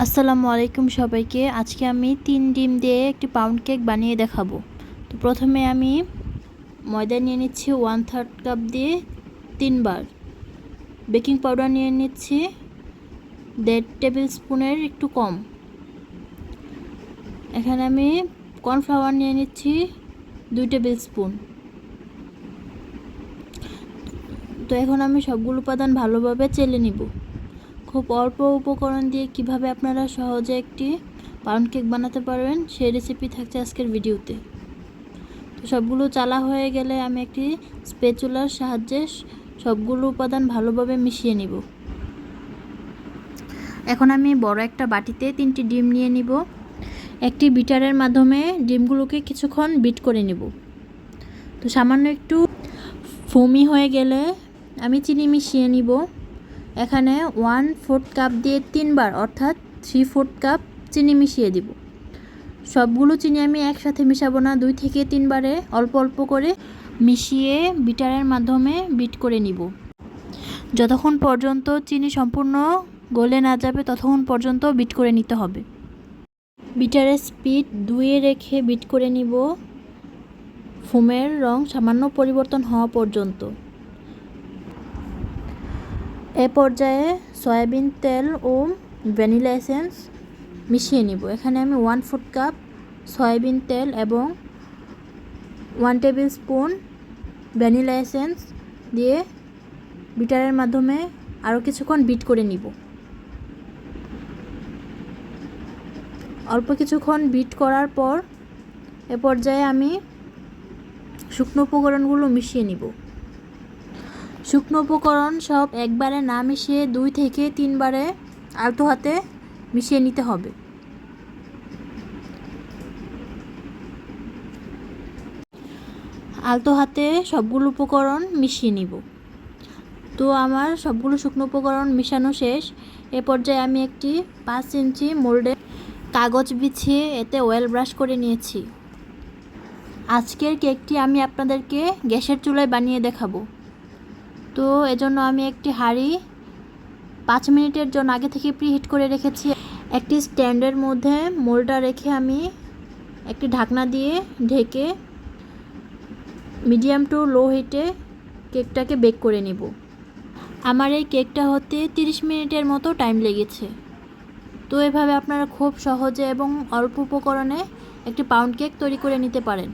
আসসালামু আলাইকুম সবাইকে। আজকে আমি 3 ডিম দিয়ে একটি পাউন্ড কেক বানিয়ে দেখাবো। তো প্রথমে আমি ময়দা নিয়ে নিচ্ছি 1/3 কাপ দিয়ে 3 বার। বেকিং পাউডার নিয়ে নিচ্ছি 1.5 টেবিল স্পুনের একটু কম। এখানে আমি কর্নফ্লাওয়ার নিয়ে নিচ্ছি 2 টেবিল স্পুন। তো এখন আমি সবগুলো উপাদান ভালোভাবে চেলে নিব। খুব অল্প উপকরণ দিয়ে কিভাবে আপনারা সহজে একটি পাউন্ড কেক বানাতে পারবেন সেই রেসিপি থাকছে আজকের ভিডিওতে। তো সবগুলো চালা হয়ে গেলে আমি একটি স্প্যাচুলার সাহায্যে সবগুলো উপাদান ভালোভাবে মিশিয়ে নিব। এখন আমি বড় একটা বাটিতে 3টি ডিম নিয়ে নিব। একটি বিটারের মাধ্যমে ডিমগুলোকে কিছুক্ষণ বিট করে নিব। তো সামান্য একটু ফোমি হয়ে গেলে আমি চিনি মিশিয়ে নিব। এখানে 1/4 কাপ দিয়ে 3 বার অর্থাৎ 3/4 কাপ চিনি মিশিয়ে দিব। সবগুলো চিনি আমি একসাথে মিশাবো না, 2 থেকে 3 বারে অল্প অল্প করে মিশিয়ে বিটারের মাধ্যমে বিট করে নিব। যতক্ষণ পর্যন্ত চিনি সম্পূর্ণ গলে না যাবে ততক্ষণ পর্যন্ত বিট করে নিতে হবে। বিটারের স্পিড 2-এ রেখে বিট করে নিব ফোমের রং সামান্য পরিবর্তন হওয়া পর্যন্ত। এ পর্যায়ে সয়াবিন তেল ও ভ্যানিলা এসেন্স মিশিয়ে নিব। এখানে আমি 1/4 কাপ সয়াবিন তেল এবং 1 টেবিল স্পুন ভ্যানিলা এসেন্স দিয়ে বিটারের মাধ্যমে আরও কিছুক্ষণ বিট করে নিব। অল্প কিছুক্ষণ বিট করার পর এ পর্যায়ে আমি শুকনো উপকরণগুলো মিশিয়ে নিব। শুকনো উপকরণ সব একবারে না মিশিয়ে 2 থেকে 3 বারে আলতো হাতে মিশিয়ে নিতে হবে। আলতো হাতে সবগুলো উপকরণ মিশিয়ে নিব। তো আমার সবগুলো শুকনো উপকরণ মিশানো শেষ। এ পর্যায়ে আমি একটি 5 ইঞ্চি মোল্ডে কাগজ বিছিয়ে এতে অয়েল ব্রাশ করে নিয়েছি। আজকের কেকটি আমি আপনাদেরকে গ্যাসের চুলায় বানিয়ে দেখাবো। তো এজন্য আমি একটি হাঁড়ি 5 মিনিটের জন্য আগে থেকে প্রিহিট করে রেখেছি। একটি স্ট্যান্ডের মধ্যে মোল্ডটা রেখে আমি একটি ঢাকনা দিয়ে ঢেকে মিডিয়াম টু লো হিটে কেকটাকে বেক করে নিব। আমার এই কেকটা হতে 30 মিনিটের মতো টাইম লেগেছে। তো এভাবে আপনারা খুব সহজে এবং অল্প উপকরণে একটি পাউন্ড কেক তৈরি করে নিতে পারেন।